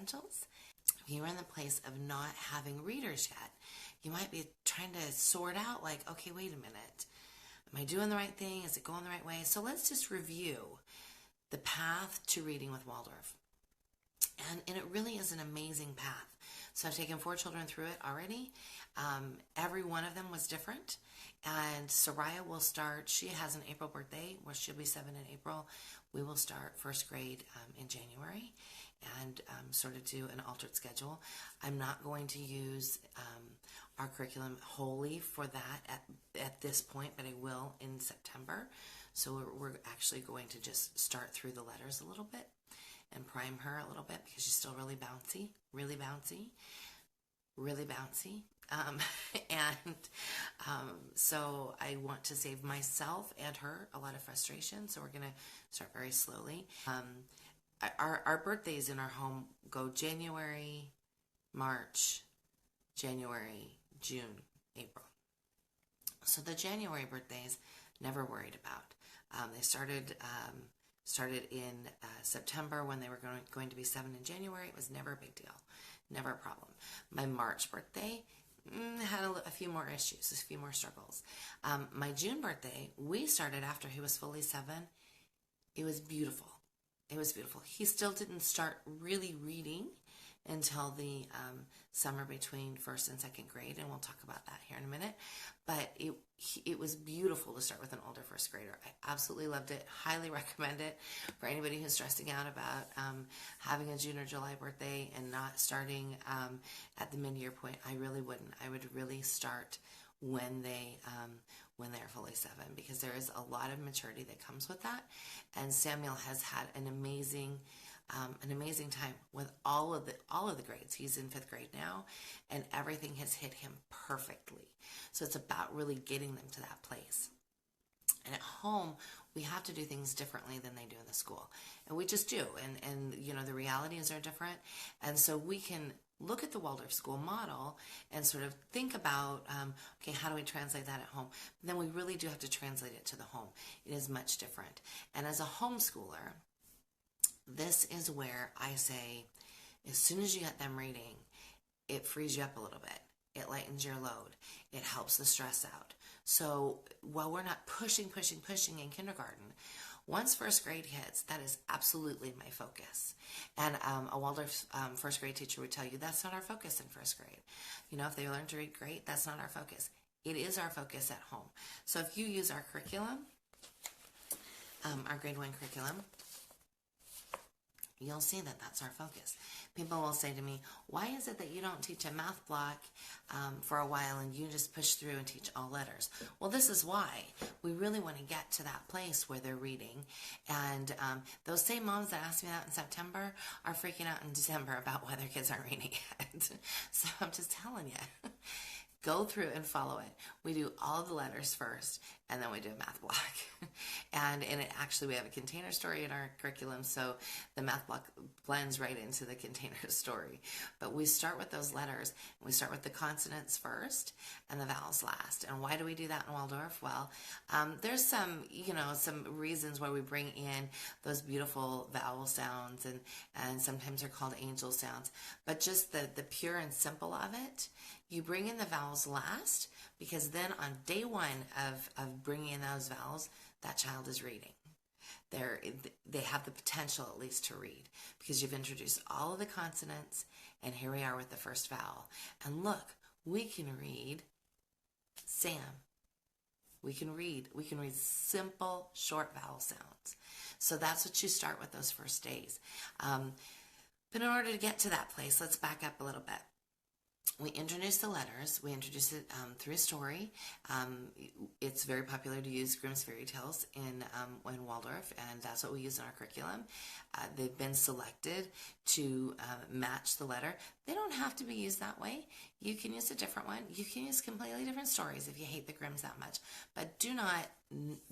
Essentials. If you're in the place of not having readers yet, you might be trying to sort out like, okay, wait a minute. Am I doing the right thing? Is it going the right way? So let's just review the path to reading with Waldorf. And it really is an amazing path. So I've taken 4 children through it already. Every one of them was different. And Soraya will start, she has an April birthday, where she'll be 7 in April. We will start first grade in January and sort of do an altered schedule. I'm not going to use our curriculum wholly for that at this point, but I will in September. So we're actually going to just start through the letters a little bit and prime her a little bit because she's still really bouncy, really bouncy, really bouncy. So I want to save myself and her a lot of frustration. So we're going to start very slowly. Our birthdays in our home go January, March, January, June, April. So the January birthdays, never worried about. They started in September when they were going to be 7 in January. It was never a big deal, never a problem. My March birthday had a few more issues, a few more struggles. My June birthday, we started after he was fully 7. It was beautiful. It was beautiful. He still didn't start really reading until the summer between 1st and 2nd grade, and we'll talk about that here in a minute. But it was beautiful to start with an older first grader. I absolutely loved it. Highly recommend it for anybody who's stressing out about having a June or July birthday and not starting at the mid-year point. I really wouldn't. I would really start when they're fully 7, because there is a lot of maturity that comes with that. And Samuel has had an amazing time with all of the grades. He's in 5th grade now, and everything has hit him perfectly. So it's about really getting them to that place. And at home, we have to do things differently than they do in the school. And we just do. And you know, the realities are different. And so we can look at the Waldorf school model and sort of think about, okay, how do we translate that at home? But then we really do have to translate it to the home. It is much different. And as a homeschooler, this is where I say, as soon as you get them reading, it frees you up a little bit. It lightens your load. It helps the stress out. So while we're not pushing in kindergarten, once 1st grade hits, that is absolutely my focus. And a Waldorf first grade teacher would tell you that's not our focus in 1st grade. You know, if they learn to read great, that's not our focus. It is our focus at home. So if you use our curriculum, our grade 1 curriculum, you'll see that that's our focus. People will say to me, why is it that you don't teach a math block for a while and you just push through and teach all letters? Well, this is why. We really want to get to that place where they're reading. And those same moms that asked me that in September are freaking out in December about why their kids aren't reading yet. So I'm just telling you. Go through and follow it. We do all of the letters first, and then we do a math block. and it actually, we have a container story in our curriculum, so the math block blends right into the container story. But we start with those letters, and we start with the consonants first and the vowels last. And why do we do that in Waldorf? Well, there's some reasons why we bring in those beautiful vowel sounds, and sometimes they're called angel sounds. But just the pure and simple of it, you bring in the vowels last, because then on day 1 of bringing in those vowels, that child is reading. They have the potential at least to read, because you've introduced all of the consonants, and here we are with the first vowel. And look, we can read Sam. We can read simple, short vowel sounds. So that's what you start with those first days. But in order to get to that place, let's back up a little bit. We introduce the letters. We introduce it through a story. It's very popular to use Grimm's fairy tales in Waldorf, and that's what we use in our curriculum. They've been selected to match the letter. They don't have to be used that way. You can use a different one. You can use completely different stories if you hate the Grimms that much. But do not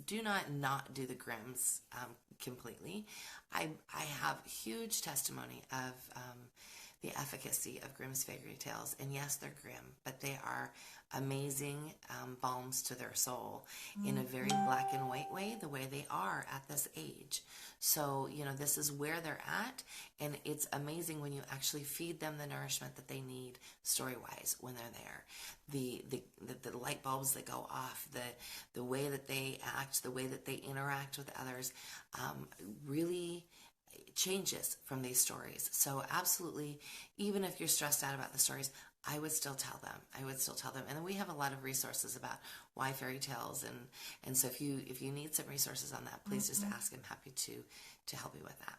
do the Grimms completely. I have huge testimony of the efficacy of Grimm's fairy tales. And yes, they're grim, but they are amazing balms to their soul in a very black and white way, the way they are at this age. So, this is where they're at, and it's amazing when you actually feed them the nourishment that they need story-wise when they're there. The light bulbs that go off, the way that they act, the way that they interact with others, really changes from these stories. So absolutely, even if you're stressed out about the stories, I would still tell them. And then we have a lot of resources about why fairy tales, and so if you need some resources on that, please just ask. I'm happy to help you with that.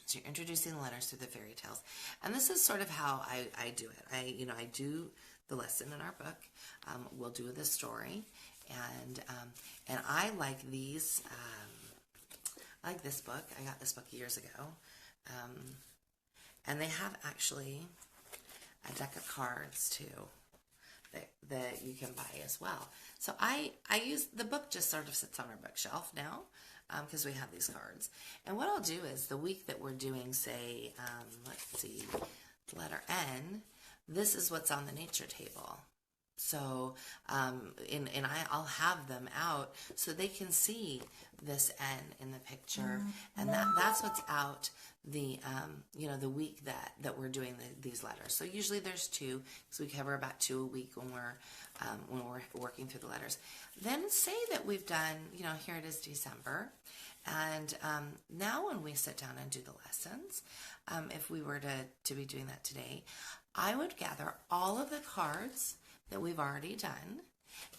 So you're introducing the letters through the fairy tales, and this is sort of how I do it. I do the lesson in our book. We'll do the story, and I like these. I like this book. I got this book years ago, and they have actually a deck of cards too that you can buy as well. So I use the book, just sort of sits on our bookshelf now because we have these cards. And what I'll do is the week that we're doing, say, let's see, letter N, this is what's on the nature table. So, I'll have them out so they can see this N in the picture, and that's what's out the week that we're doing these letters. So usually there's 2, because we cover about 2 a week when we're working through the letters. Then say that we've done, here it is December, and now when we sit down and do the lessons, if we were to be doing that today, I would gather all of the cards that we've already done,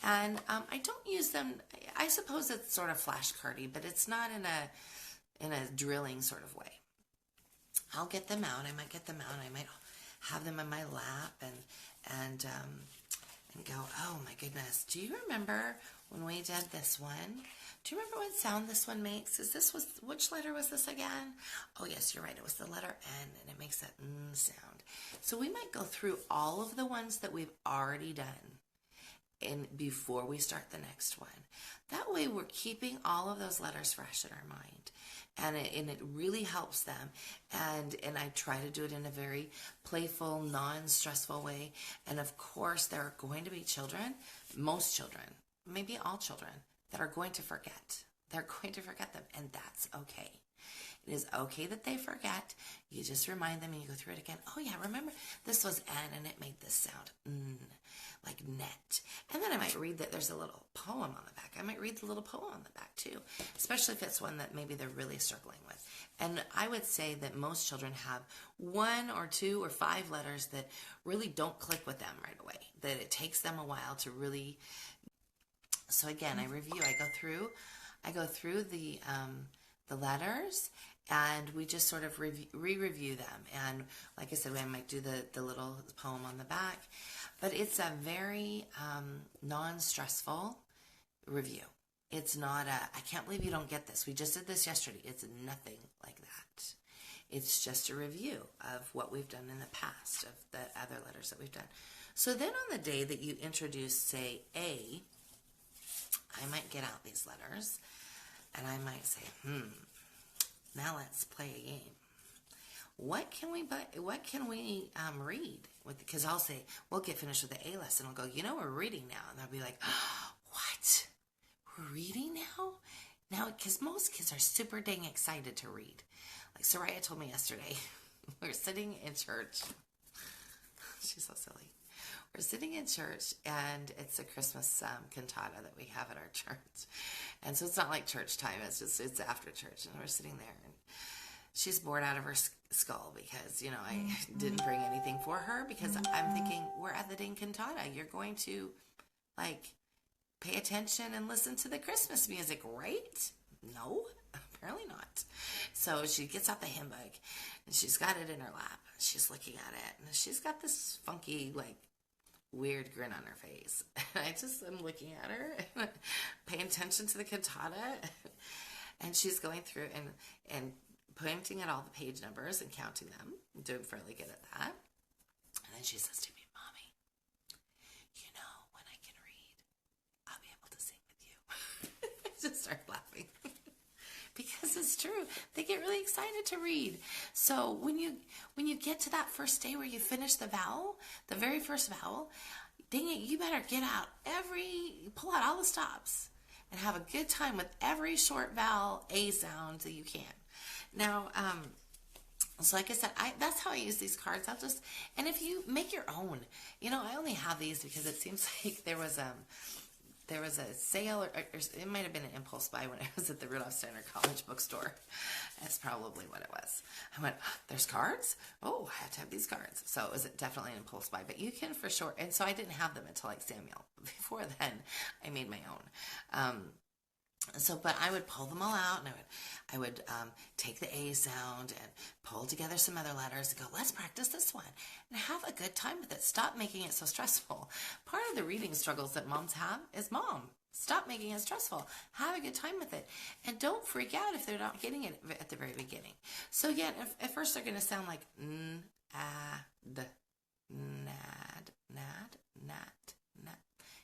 and I don't use them. I suppose it's sort of flashcardy, but it's not in a drilling sort of way. I'll get them out. I might get them out. I might have them in my lap and go, oh my goodness, do you remember when we did this one? Do you remember what sound this one makes? Which letter was this again? Oh yes, you're right. It was the letter N, and it makes that N sound. So we might go through all of the ones that we've already done before we start the next one. That way we're keeping all of those letters fresh in our mind. And it really helps them. And I try to do it in a very playful, non-stressful way. And of course, there are going to be children, most children, maybe all children, that are going to forget. They're going to forget them, and that's okay. It is okay that they forget. You just remind them and you go through it again. Oh yeah, remember this was N and it made this sound, like net. And then I might read that there's a little poem on the back. I might read the little poem on the back too, especially if it's one that maybe they're really struggling with. And I would say that most children have 1 or 2 or 5 letters that really don't click with them right away, that it takes them a while to really. So again, I review. I go through the letters, and we just sort of re-review them. And like I said, we might do the little poem on the back, but it's a very non-stressful review. It's not I can't believe you don't get this. We just did this yesterday. It's nothing like that. It's just a review of what we've done in the past, of the other letters that we've done. So then on the day that you introduce, say, A, I might get out these letters, and I might say, now let's play a game. What can we read? Because I'll say, we'll get finished with the A lesson. I'll go, we're reading now. And they'll be like, oh, what? We're reading now? Now, because most kids are super dang excited to read. Like Soraya told me yesterday, we're sitting in church. She's so silly. We're sitting in church, and it's a Christmas cantata that we have at our church. And so it's not like church time. It's after church, and we're sitting there, and she's bored out of her skull because, I didn't bring anything for her, because I'm thinking, we're at the dang cantata. You're going to, pay attention and listen to the Christmas music, right? No, apparently not. So she gets out the hymn book, and she's got it in her lap. She's looking at it, and she's got this funky, weird grin on her face. And I just am looking at her and paying attention to the cantata, and she's going through and pointing at all the page numbers and counting them. I'm doing fairly good at that. And then she says to me, Mommy, when I can read, I'll be able to sing with you. I just start laughing. Because it's true. They get really excited to read. So when you get to that first day where you finish the vowel, the very first vowel, dang it, you better pull out all the stops and have a good time with every short vowel A sound that you can. Now, so like I said, that's how I use these cards. And if you make your own, I only have these because it seems like there was a sale, or it might have been an impulse buy when I was at the Rudolph Steiner College bookstore. That's probably what it was. I went, there's cards? Oh, I have to have these cards. So it was definitely an impulse buy, but you can for sure. And so I didn't have them until like Samuel. Before then, I made my own. But I would pull them all out, and I would take the A sound and pull together some other letters and go, let's practice this one and have a good time with it. Stop making it so stressful. Part of the reading struggles that moms have is, Mom, stop making it stressful. Have a good time with it. And don't freak out if they're not getting it at the very beginning. So yeah, at first they're going to sound like n-a-d, nad, nad, nat, nat.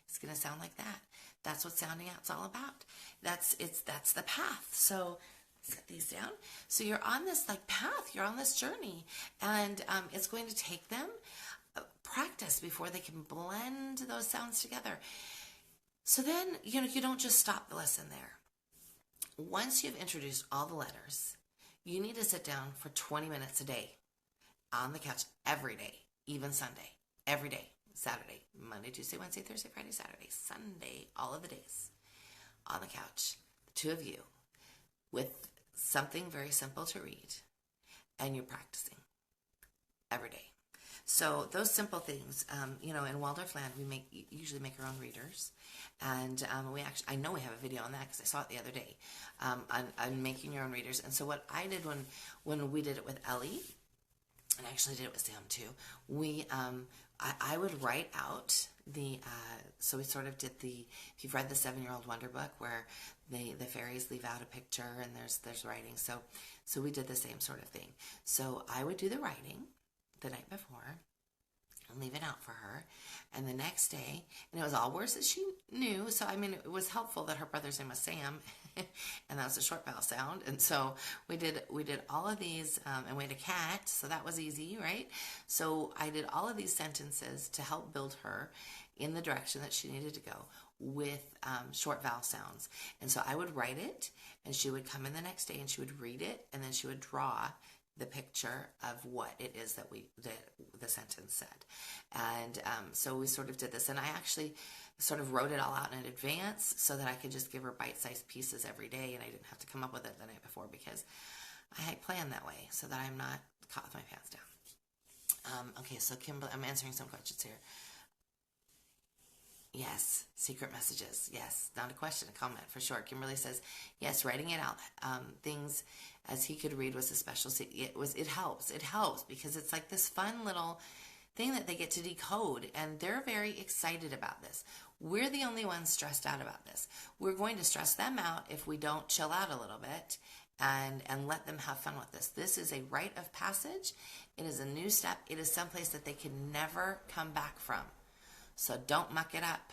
It's going to sound like that. That's what sounding out's all about. That's the path. So set these down. So you're on this path. You're on this journey, and it's going to take them practice before they can blend those sounds together. So then you don't just stop the lesson there. Once you've introduced all the letters, you need to sit down for 20 minutes a day on the couch every day, even Sunday, every day. Saturday, Monday, Tuesday, Wednesday, Thursday, Friday, Saturday, Sunday, all of the days on the couch, the two of you, with something very simple to read, and you're practicing every day. So those simple things, in Waldorf Land, we usually make our own readers, and I know we have a video on that because I saw it the other day, on making your own readers. And so what I did when we did it with Ellie, and I actually did it with Sam too, I would write out so we sort of did if you've read the 7-Year-Old Wonder Book where the fairies leave out a picture and there's writing. So we did the same sort of thing. So I would do the writing the night before and leave it out for her. And the next day, and it was all words that she knew. So, it was helpful that her brother's name was Sam, and that was a short vowel sound. And so we did all of these, and we had a cat, so that was easy, right? So I did all of these sentences to help build her in the direction that she needed to go with short vowel sounds. And so I would write it, and she would come in the next day, and she would read it, and then she would draw the picture of what it is that the sentence said. And so we sort of did this, and I actually sort of wrote it all out in advance so that I could just give her bite-sized pieces every day, and I didn't have to come up with it the night before because I had planned that way so that I'm not caught with my pants down. Okay, so Kimberly, I'm answering some questions here. Yes, secret messages. Yes, not a question, a comment for sure. Kimberly says, yes, writing it out, things as he could read was a special. It helps because it's like this fun little thing that they get to decode, and they're very excited about this. We're the only ones stressed out about this. We're going to stress them out if we don't chill out a little bit and let them have fun with this. This is a rite of passage. It is a new step. It is someplace that they can never come back from. So don't muck it up.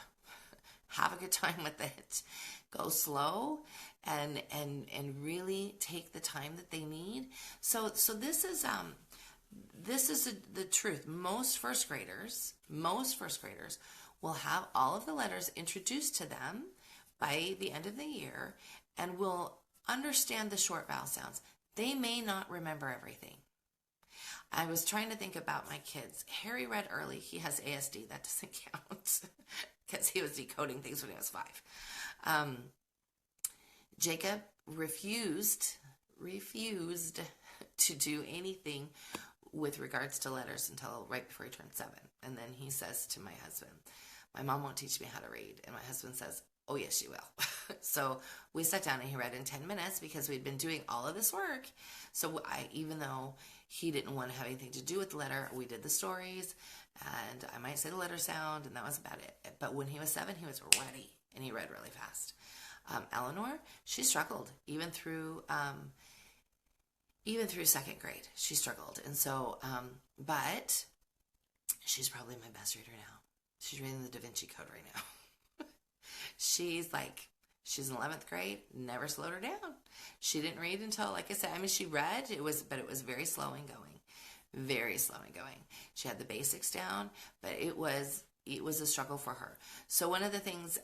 Have a good time with it. Go slow and really take the time that they need. So this is the truth. Most first graders will have all of the letters introduced to them by the end of the year and will understand the short vowel sounds. They may not remember everything. I was trying to think about my kids. Harry read early. He has ASD. That doesn't count because he was decoding things when he was 5. Jacob refused to do anything with regards to letters until right before he turned 7. And then he says to my husband, my mom won't teach me how to read. And my husband says, oh, yes, she will. So we sat down and he read in 10 minutes because we'd been doing all of this work. So even though he didn't want to have anything to do with the letter, we did the stories, and I might say the letter sound, and that was about it. But when he was 7, he was ready, and he read really fast. Eleanor, she struggled even through 2nd grade. She struggled, and so, but she's probably my best reader now. She's reading the Da Vinci Code right now. She's like She's in 11th grade, never slowed her down. She didn't read until, like I said, I mean, she read, but it was very slow and going. Very slow and going. She had the basics down, but it was a struggle for her. So one of the things,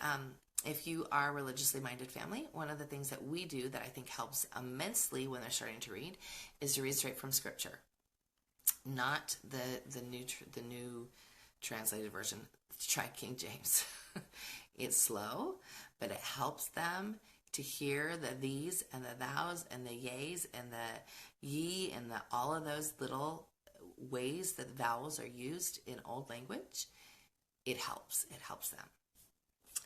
if you are a religiously minded family, one of the things that we do that I think helps immensely when they're starting to read is to read straight from Scripture, not the new translated version. Try King James. It's slow, but it helps them to hear the these and the thous and the yeas and the ye and the all of those little ways that vowels are used in old language. It helps them.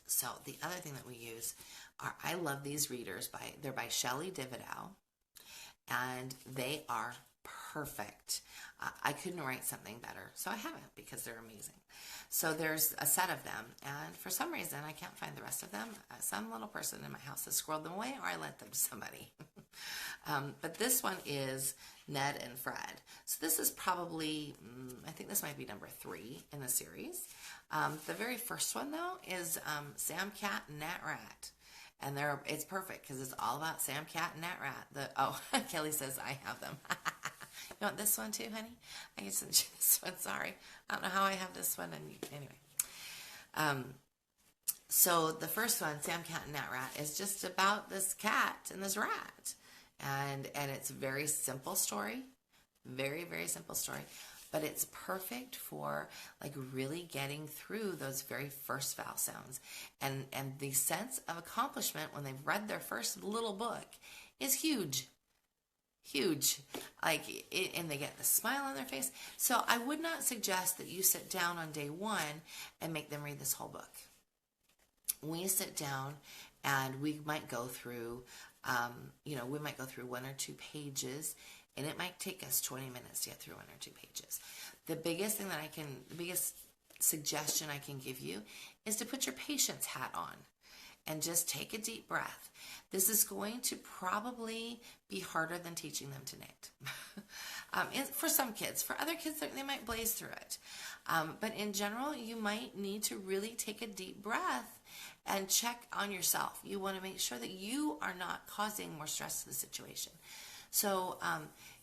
So the other thing that we use are, I love these readers, they're by Shelley Dividow, and they are perfect. I couldn't write something better, so I haven't, because they're amazing. So there's a set of them, and for some reason I can't find the rest of them. Some little person in my house has squirreled them away, or I lent them to somebody. But this one is Ned and Fred. So this is probably, I think this might be number 3 in the series. The very first one, though, is Sam Cat and Nat Rat. And it's perfect because it's all about Sam Cat and Nat Rat. Kelly says I have them. You want this one too, honey? I can send you this one. Sorry. I don't know how I have this one. Anyway. So the first one, Sam Cat and Nat Rat, is just about this cat and this rat. And it's a very simple story. Very, very simple story. But it's perfect for like really getting through those very first vowel sounds. And the sense of accomplishment when they've read their first little book is huge. Huge. And they get the smile on their face. So I would not suggest that you sit down on day 1 and make them read this whole book. We sit down and we might go through, we might go through 1 or 2 pages, and it might take us 20 minutes to get through 1 or 2 pages. The biggest suggestion I can give you is to put your patience hat on and just take a deep breath. This is going to probably be harder than teaching them to knit. For some kids. For other kids, they might blaze through it. But in general, you might need to really take a deep breath and check on yourself. You want to make sure that you are not causing more stress to the situation. So,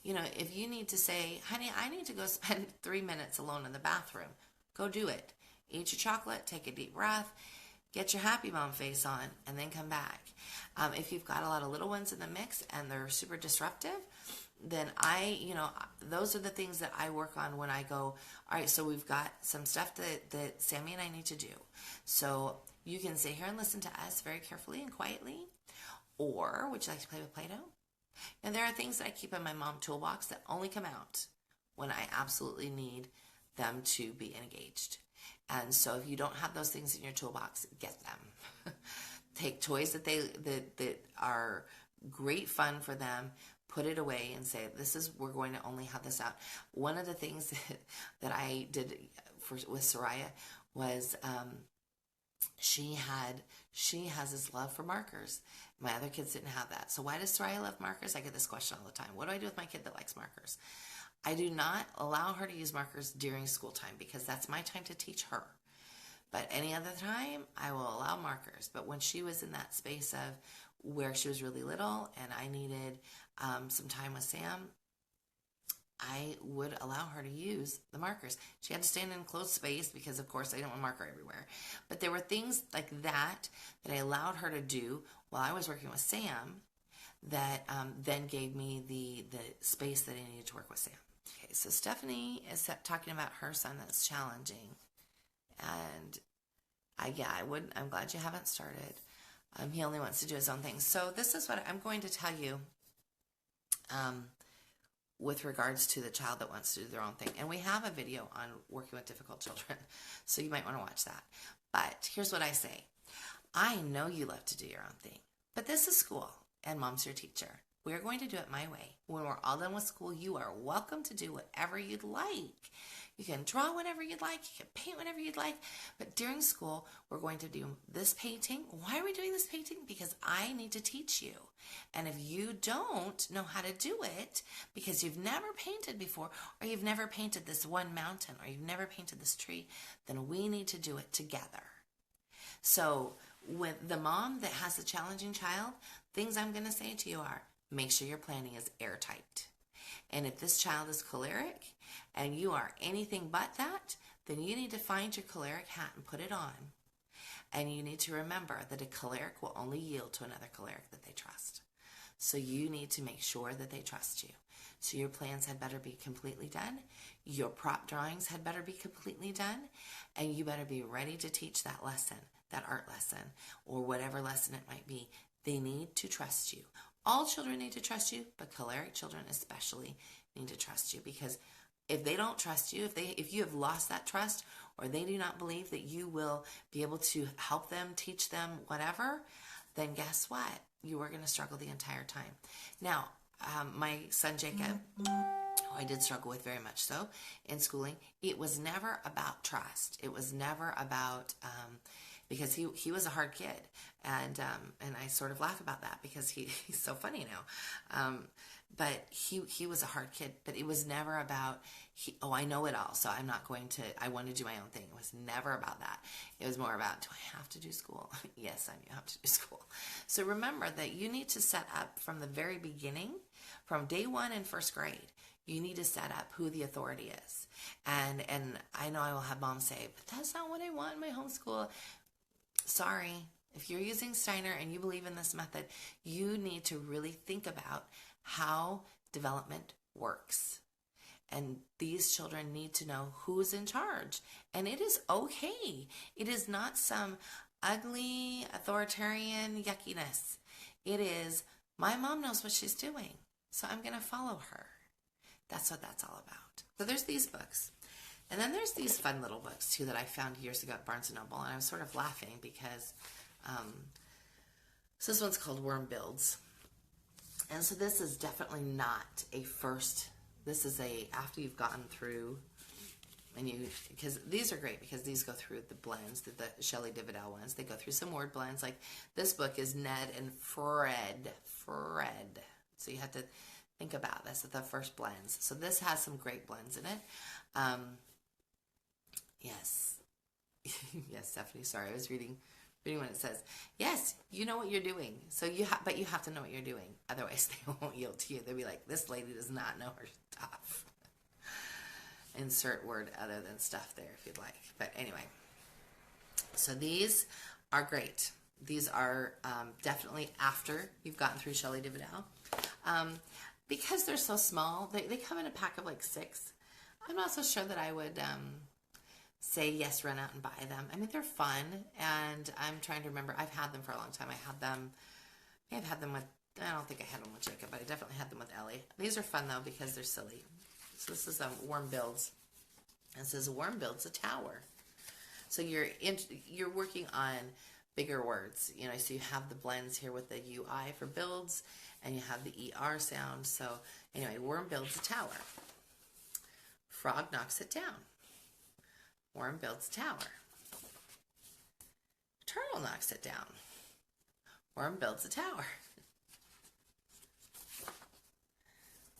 if you need to say, honey, I need to go spend 3 minutes alone in the bathroom, go do it. Eat your chocolate, take a deep breath, get your happy mom face on, and then come back. If you've got a lot of little ones in the mix and they're super disruptive, then those are the things that I work on when I go, all right, so we've got some stuff that Sammy and I need to do. So you can sit here and listen to us very carefully and quietly, or would you like to play with Play-Doh? And there are things that I keep in my mom toolbox that only come out when I absolutely need them to be engaged. And so if you don't have those things in your toolbox, get them. Take toys that are great fun for them, put it away and say, we're going to only have this out. One of the things that I did with Soraya was she has this love for markers. My other kids didn't have that. So why does Soraya love markers? I get this question all the time. What do I do with my kid that likes markers? I do not allow her to use markers during school time because that's my time to teach her. But any other time, I will allow markers. But when she was in that space of where she was really little and I needed some time with Sam, I would allow her to use the markers. She had to stay in an enclosed space because, of course, I didn't want a marker everywhere. But there were things like that I allowed her to do while I was working with Sam that then gave me the space that I needed to work with Sam. Okay, so Stephanie is talking about her son that's challenging. And I'm glad you haven't started. He only wants to do his own thing. So this is what I'm going to tell you with regards to the child that wants to do their own thing. And we have a video on working with difficult children, so you might want to watch that. But here's what I say. I know you love to do your own thing, but this is school, and mom's your teacher. We're going to do it my way. When we're all done with school, you are welcome to do whatever you'd like. You can draw whenever you'd like. You can paint whenever you'd like. But during school, we're going to do this painting. Why are we doing this painting? Because I need to teach you. And if you don't know how to do it because you've never painted before, or you've never painted this one mountain, or you've never painted this tree, then we need to do it together. So with the mom that has a challenging child, things I'm going to say to you are, make sure your planning is airtight. And if this child is choleric and you are anything but that, then you need to find your choleric hat and put it on. And you need to remember that a choleric will only yield to another choleric that they trust. So you need to make sure that they trust you. So your plans had better be completely done. Your prop drawings had better be completely done. And you better be ready to teach that lesson, that art lesson, or whatever lesson it might be. They need to trust you. All children need to trust you, but choleric children especially need to trust you, because if they don't trust you, if you have lost that trust, or they do not believe that you will be able to help them, teach them, whatever, then guess what? You are going to struggle the entire time. Now, my son Jacob, who I did struggle with very much so in schooling, it was never about trust. It was never about, because he was a hard kid, and I sort of laugh about that because he's so funny now. But he was a hard kid, but it was never about, I know it all, so I'm not going to, I want to do my own thing. It was never about that. It was more about, do I have to do school? Yes, I have to do school. So remember that you need to set up from the very beginning, from day one in first grade, you need to set up who the authority is. And I know I will have moms say, but that's not what I want in my homeschool. Sorry. If you're using Steiner and you believe in this method, you need to really think about how development works. And these children need to know who's in charge. And it is okay. It is not some ugly, authoritarian yuckiness. It is, my mom knows what she's doing, so I'm going to follow her. That's what that's all about. So there's these books. And then there's these fun little books, too, that I found years ago at Barnes & Noble. And I was sort of laughing because so this one's called Worm Builds. And so this is definitely not a first. This is after you've gotten through, and because these are great because these go through the blends, the Shelley Dividal ones. They go through some word blends. Like this book is Ned and Fred. So you have to think about this at the first blends. So this has some great blends in it. Yes. Yes, Stephanie, sorry. I was reading when it says, yes, you know what you're doing. So but you have to know what you're doing. Otherwise, they won't yield to you. They'll be like, this lady does not know her stuff. Insert word other than stuff there if you'd like. But anyway, so these are great. These are definitely after you've gotten through Shelley Dividal. Because they're so small, they come in a pack of like 6. I'm not so sure that I would say yes, run out and buy them. I mean, they're fun, and I'm trying to remember. I've had them for a long time. I may have had them with, I don't think I had them with Jacob, but I definitely had them with Ellie. These are fun, though, because they're silly. So this is Worm Builds. And it says, Worm builds a tower. So you're working on bigger words. So you have the blends here with the UI for builds, and you have the ER sound. So anyway, Worm builds a tower. Frog knocks it down. Worm builds a tower. Turtle knocks it down. Worm builds a tower.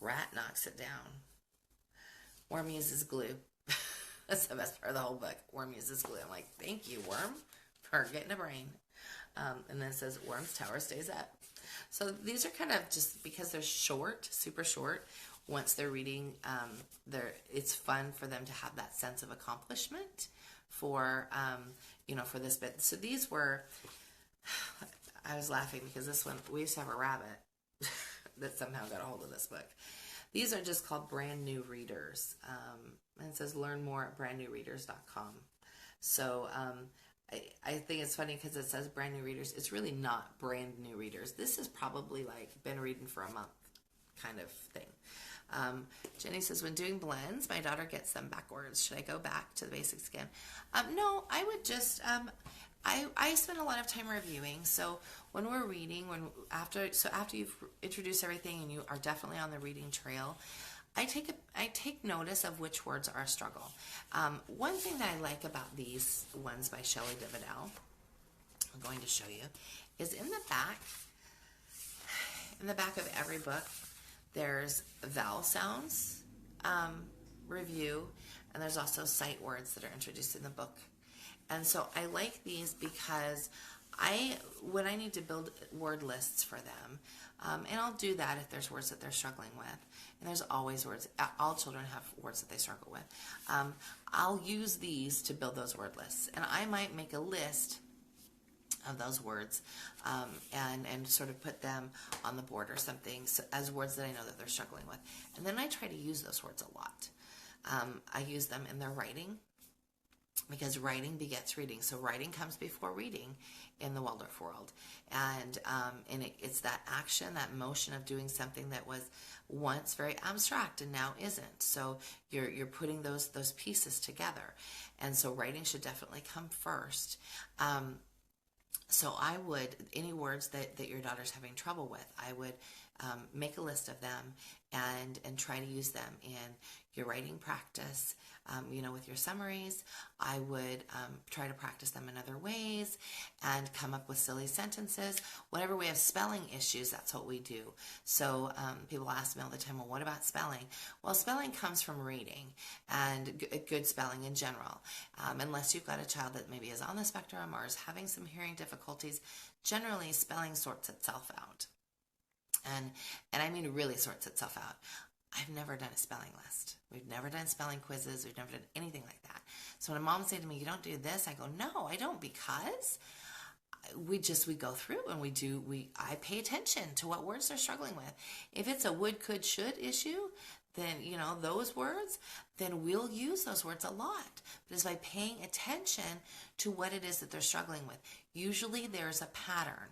Rat knocks it down. Worm uses glue. That's the best part of the whole book. Worm uses glue. I'm like, thank you, Worm, for getting a brain. And then it says, Worm's tower stays up. So these are kind of just because they're short, super short. Once they're reading, it's fun for them to have that sense of accomplishment for this bit. So these were, I was laughing because this one, we used to have a rabbit that somehow got a hold of this book. These are just called brand new readers. And it says learn more at brandnewreaders.com. So I think it's funny because it says brand new readers. It's really not brand new readers. This is probably like been reading for a month kind of thing. Jenny says, when doing blends, my daughter gets them backwards. Should I go back to the basics again? No, I would just, I spend a lot of time reviewing. So when we're reading, after you've introduced everything and you are definitely on the reading trail, I take notice of which words are a struggle. One thing that I like about these ones by Shelley Dividal, I'm going to show you, is in the back of every book, there's vowel sounds review, and there's also sight words that are introduced in the book. And so I like these because When I need to build word lists for them, and I'll do that if there's words that they're struggling with, and there's always words, all children have words that they struggle with. I'll use these to build those word lists, and I might make a list of those words, and sort of put them on the board or something, so, as words that I know that they're struggling with. And then I try to use those words a lot. I use them in their writing, because writing begets reading. So writing comes before reading in the Waldorf world. And it's that action, that motion of doing something that was once very abstract and now isn't. So you're putting those pieces together. And so writing should definitely come first. So I would, any words that your daughter's having trouble with, I would make a list of them and try to use them in your writing practice, with your summaries. I would try to practice them in other ways and come up with silly sentences. Whenever we have spelling issues, that's what we do. So people ask me all the time, well, what about spelling? Well, spelling comes from reading and good spelling in general. Unless you've got a child that maybe is on the spectrum or is having some hearing difficulties, generally spelling sorts itself out. And I mean really sorts itself out. I've never done a spelling list. We've never done spelling quizzes. We've never done anything like that. So when a mom says to me, you don't do this, I go, no, I don't, because we go through and I pay attention to what words they're struggling with. If it's a would, could, should issue, then, those words, then we'll use those words a lot. But it's by paying attention to what it is that they're struggling with. Usually there's a pattern.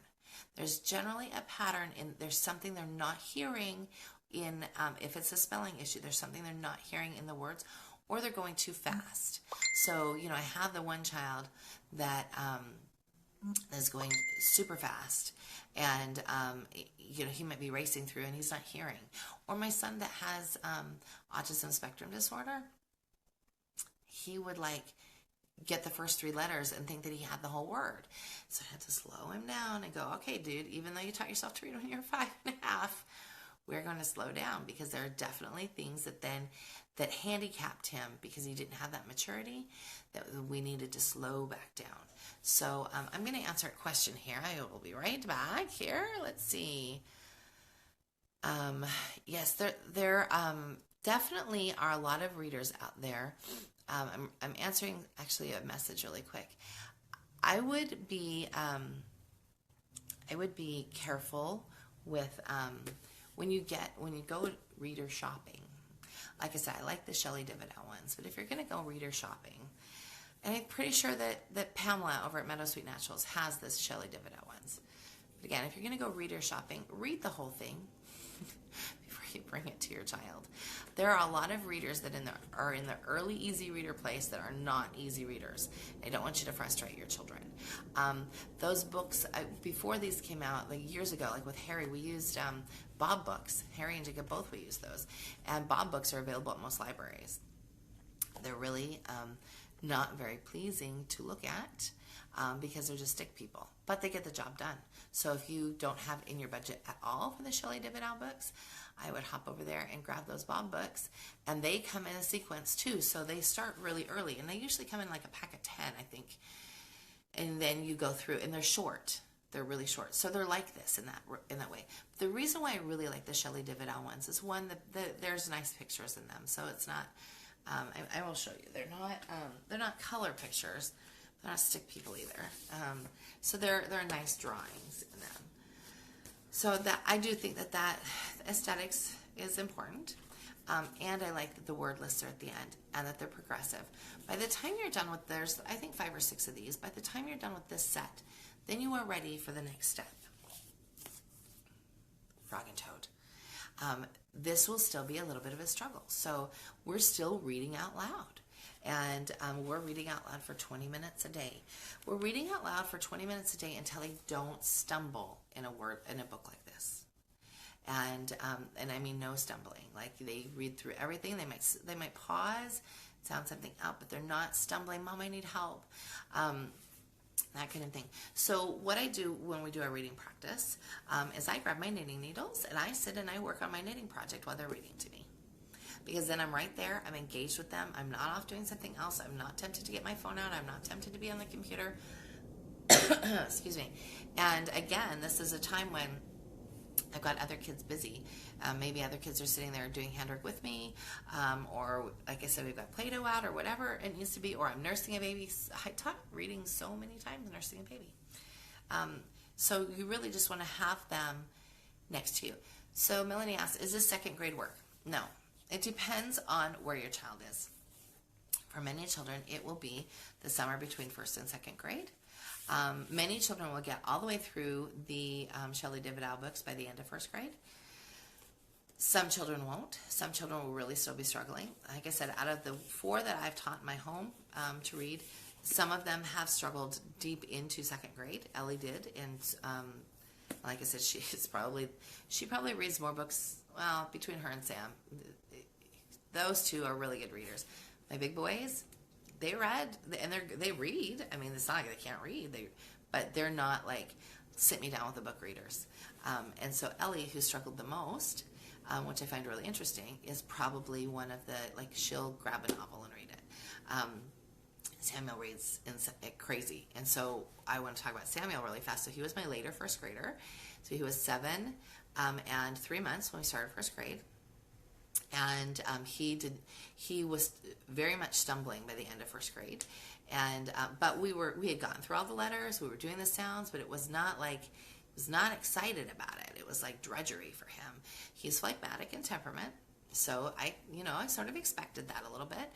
There's generally a pattern, and there's something they're not hearing in, if it's a spelling issue, there's something they're not hearing in the words, or they're going too fast. So, I have the one child that is going super fast, and, he might be racing through and he's not hearing. Or my son that has autism spectrum disorder, he would get the first 3 letters and think that he had the whole word. So I had to slow him down and go, okay, dude, even though you taught yourself to read when you were 5.5, we're going to slow down, because there are definitely things that handicapped him because he didn't have that maturity that we needed to slow back down. So I'm going to answer a question here. I will be right back here. Let's see. Yes, there definitely are a lot of readers out there. I'm answering actually a message really quick. I would be careful with when you go reader shopping. Like I said, I like the Shelley Dividell ones, but if you're going to go reader shopping, and I'm pretty sure that Pamela over at Meadow Sweet Naturals has this Shelley Dividell ones. But again, if you're going to go reader shopping, read the whole thing before you bring it to your child. There are a lot of readers that are in the early easy reader place that are not easy readers. I don't want you to frustrate your children. Those books, before these came out, years ago, with Harry, we used Bob books. Harry and Jacob both, we used those. And Bob books are available at most libraries. They're really not very pleasing to look at because they're just stick people. But they get the job done. So if you don't have in your budget at all for the Shelley Dividell books, I would hop over there and grab those Bob books. And they come in a sequence too. So they start really early. And they usually come in a pack of 10, I think. And then you go through, and they're short. They're really short. So they're like this in that way. The reason why I really like the Shelley Dividell ones is, one, there's nice pictures in them. So it's not, I will show you. They're not color pictures. They're not stick people either. So they're nice drawings in them. So that I do think that aesthetics is important. And I like that the word lists are at the end and that they're progressive. By the time you're done with, there's I think 5 or 6 of these. By the time you're done with this set, then you are ready for the next step. Frog and Toad. This will still be a little bit of a struggle. So we're still reading out loud. And we're reading out loud for 20 minutes a day. We're reading out loud for 20 minutes a day until they don't stumble in a book like this. And I mean no stumbling. They read through everything. They might pause, sound something out, but they're not stumbling. Mom, I need help. That kind of thing. So what I do when we do our reading practice is I grab my knitting needles and I sit and I work on my knitting project while they're reading to me. Because then I'm right there, I'm engaged with them, I'm not off doing something else, I'm not tempted to get my phone out, I'm not tempted to be on the computer. Excuse me. And again, this is a time when I've got other kids busy. Maybe other kids are sitting there doing handwork with me, or like I said, we've got Play-Doh out, or whatever it needs to be, or I'm nursing a baby. I taught reading so many times, nursing a baby. So you really just want to have them next to you. So Melanie asks, is this second grade work? No. It depends on where your child is. For many children, it will be the summer between first and second grade. Many children will get all the way through the Shelley Dividal books by the end of first grade. Some children won't. Some children will really still be struggling. Like I said, out of the 4 that I've taught in my home to read, some of them have struggled deep into second grade. Ellie did, and like I said, she probably reads more books. Well, between her and Sam, those 2 are really good readers. My big boys, they read, and they read. I mean, it's not like they can't read, but they're not like sit me down with the book readers. And so Ellie, who struggled the most, which I find really interesting, is probably one of the, like, she'll grab a novel and read it. Samuel reads crazy. And so I want to talk about Samuel really fast. So he was my later first grader. So he was 7 and 3 months when we started first grade. And he was very much stumbling by the end of first grade. And but we had gotten through all the letters, we were doing the sounds, but it was not like, he was not excited about it. It was like drudgery for him. He's phlegmatic in temperament. So I sort of expected that a little bit.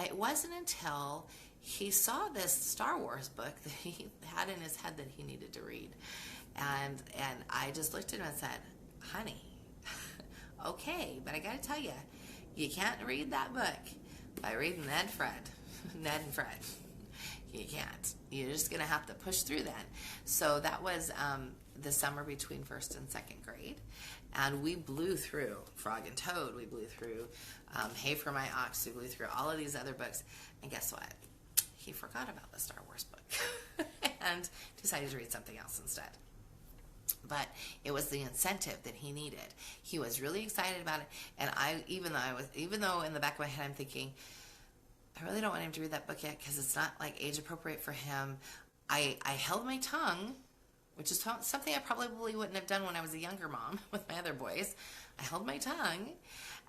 It wasn't until he saw this Star Wars book that he had in his head that he needed to read. And I just looked at him and said, honey, okay, but I got to tell you, you can't read that book by reading Ned and Fred. You can't. You're just going to have to push through that. So that was the summer between first and second grade. And we blew through Frog and Toad. We blew through Hay for My Ox. We blew through all of these other books. And guess what? He forgot about the Star Wars book and decided to read something else instead. But it was the incentive that he needed. He was really excited about it. And even though in the back of my head I'm thinking, I really don't want him to read that book yet because it's not like age appropriate for him. I held my tongue, which is something I probably wouldn't have done when I was a younger mom with my other boys. I held my tongue,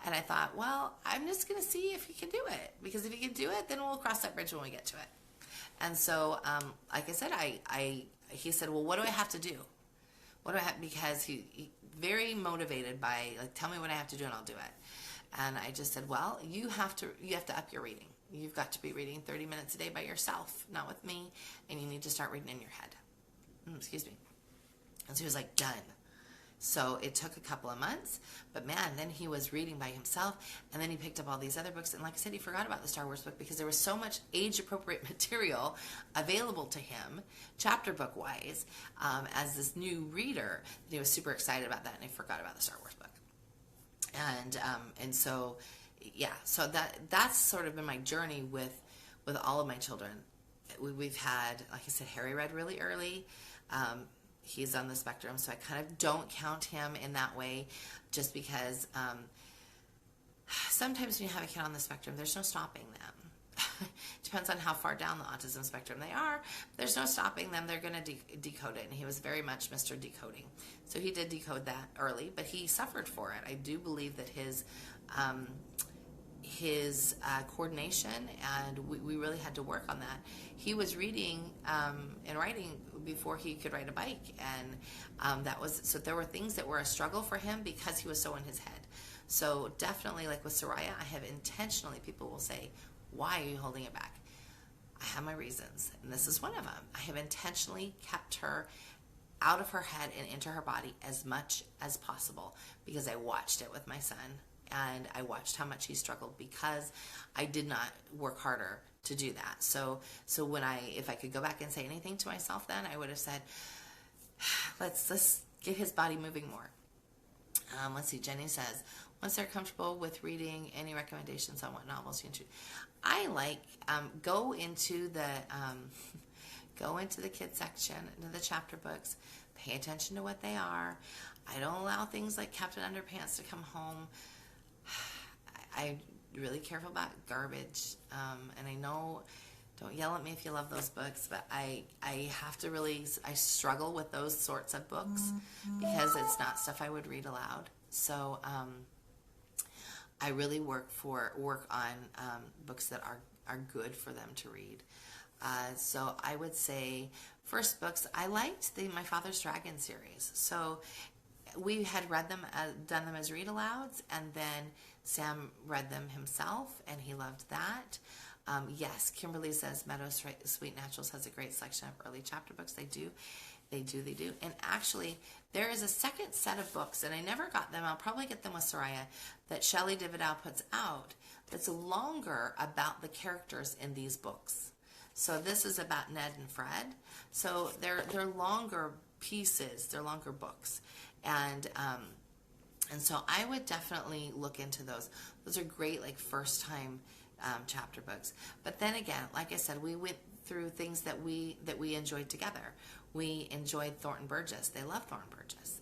and I thought, well, I'm just going to see if he can do it. Because if he can do it, then we'll cross that bridge when we get to it. And so, like I said, he said, well, what do I have to do? What do I have? Because he very motivated by, like, tell me what I have to do and I'll do it. And I just said, well, you have to up your reading. You've got to be reading 30 minutes a day by yourself, not with me, and you need to start reading in your head. Excuse me. And so he was like, done. So it took a couple of months, but man, then he was reading by himself, and then he picked up all these other books, and like I said, he forgot about the Star Wars book because there was so much age-appropriate material available to him, chapter book-wise, as this new reader, that he was super excited about that, and he forgot about the Star Wars book. And so, yeah, so that's sort of been my journey with all of my children. We've had, like I said, Harry read really early. He's on the spectrum, so I kind of don't count him in that way just because sometimes when you have a kid on the spectrum, there's no stopping them. Depends on how far down the autism spectrum they are. There's no stopping them. They're going to decode it, and he was very much Mr. Decoding. So he did decode that early, but he suffered for it. I do believe that his coordination, and we really had to work on that. He was reading and writing before he could ride a bike, and so there were things that were a struggle for him because he was so in his head. So definitely, like with Soraya, I have intentionally, people will say, why are you holding it back? I have my reasons, and this is one of them. I have intentionally kept her out of her head and into her body as much as possible because I watched it with my son. And I watched how much he struggled because I did not work harder to do that. So if I could go back and say anything to myself then, I would have said, let's get his body moving more. Let's see, Jenny says, once they're comfortable with reading, any recommendations on what novels you can choose? I like, go into the kids section, into the chapter books, pay attention to what they are. I don't allow things like Captain Underpants to come home. I'm really careful about garbage, and I know Don't yell at me if you love those books, but I have to really, I struggle with those sorts of books because it's not stuff I would read aloud. So I really work on books that are good for them to read. So I would say first books, I liked My Father's Dragon series. So we had read them, done them as read alouds, and then Sam read them himself, and he loved that. Yes, Kimberly says Meadows Sweet Naturals has a great selection of early chapter books. They do. And actually, there is a second set of books, and I never got them. I'll probably get them with Soraya, that Shelley Dividow puts out that's longer about the characters in these books. So this is about Ned and Fred. So they're longer pieces. They're longer books. And so I would definitely look into those. Those are great, like, first-time chapter books. But then again, like I said, we went through things that we enjoyed together. We enjoyed Thornton Burgess. They love Thornton Burgess.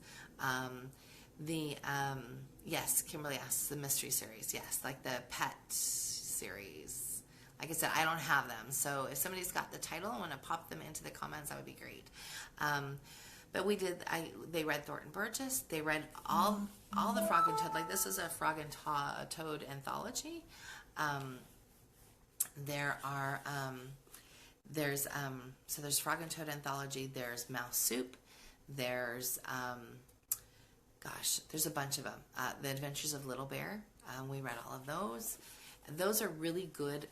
Yes, Kimberly asks the mystery series. Yes, like the pet series. Like I said, I don't have them. So if somebody's got the title and want to pop them into the comments, that would be great. But they read Thornton Burgess. They read all the Frog and Toad. Like, this is a Frog and Toad anthology. There's Frog and Toad anthology. There's Mouse Soup. There's there's a bunch of them. The Adventures of Little Bear. We read all of those. Those are really good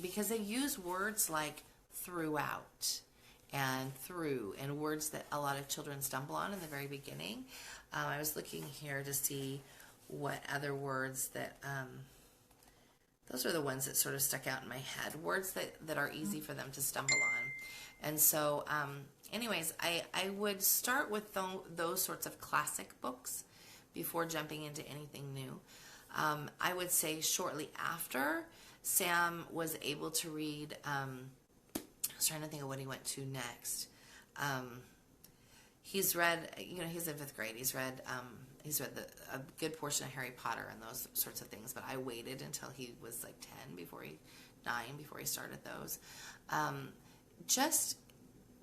because they use words like throughout and through, and words that a lot of children stumble on in the very beginning. I was looking here to see what other words that, those are the ones that sort of stuck out in my head, words that are easy for them to stumble on. And so, anyways, I would start with those sorts of classic books before jumping into anything new. I would say shortly after, Sam was able to read, I was trying to think of what he went to next. He's read, he's in 5th grade. He's read a good portion of Harry Potter and those sorts of things, but I waited until he was like 9 before he started those. Just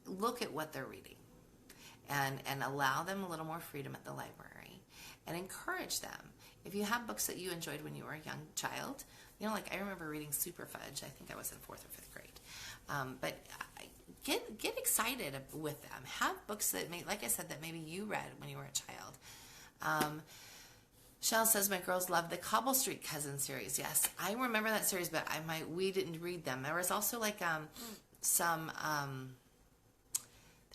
look at what they're reading and allow them a little more freedom at the library and encourage them. If you have books that you enjoyed when you were a young child, like I remember reading Super Fudge. I think I was in 4th or 5th grade. But get excited with them. Have books that, like I said, that maybe you read when you were a child. Shell says, my girls love the Cobble Street Cousins series. Yes, I remember that series, but we didn't read them. There was also like it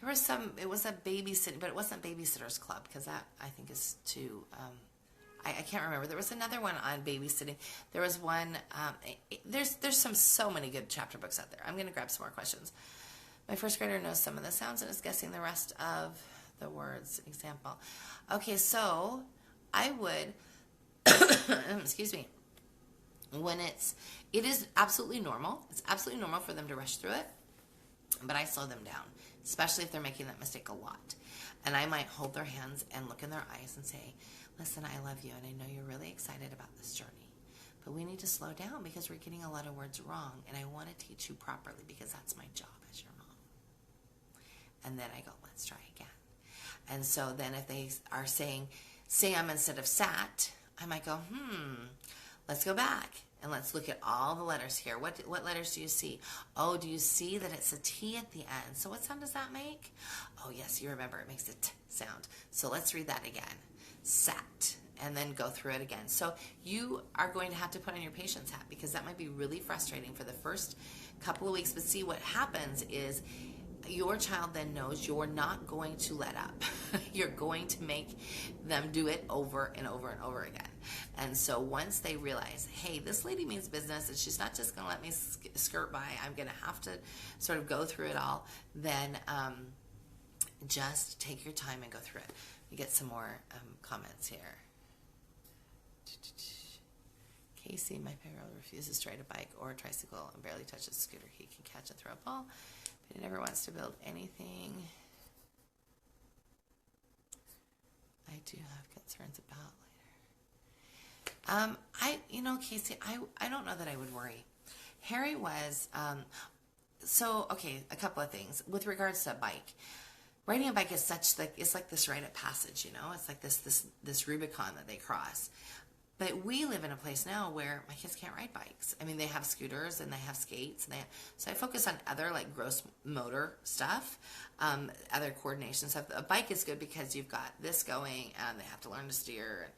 was a babysitting, but it wasn't Babysitter's Club, because that I think is too, I can't remember. There was another one on babysitting. There was one, there's so many good chapter books out there. I'm going to grab some more questions. My 1st grader knows some of the sounds and is guessing the rest of the words. Example. Okay, so I would, excuse me, it is absolutely normal. It's absolutely normal for them to rush through it, but I slow them down, especially if they're making that mistake a lot. And I might hold their hands and look in their eyes and say, listen, I love you, and I know you're really excited about this journey, but we need to slow down because we're getting a lot of words wrong, and I want to teach you properly because that's my job as your mom. And then I go, let's try again. And so then if they are saying Sam instead of sat, I might go, let's go back and let's look at all the letters here. What letters do you see? Oh, do you see that it's a T at the end? So what sound does that make? Oh, yes, you remember it makes a T sound. So let's read that again. Sat, and then go through it again. So you are going to have to put on your patience hat because that might be really frustrating for the first couple of weeks. But see, what happens is your child then knows you're not going to let up. You're going to make them do it over and over and over again. And so once they realize, hey, this lady means business and she's not just going to let me skirt by, I'm going to have to sort of go through it all, then just take your time and go through it. We get some more comments here. Casey, my 5-year-old, refuses to ride a bike or a tricycle and barely touches a scooter. He can catch and throw a ball, but he never wants to build anything. I do have concerns about later. Casey, I don't know that I would worry. Harry was, So, okay, a couple of things with regards to a bike. Riding a bike is it's like this rite of passage, It's like this Rubicon that they cross. But we live in a place now where my kids can't ride bikes. I mean, they have scooters and they have skates, and so I focus on other like gross motor stuff, other coordination stuff. A bike is good because you've got this going, and they have to learn to steer,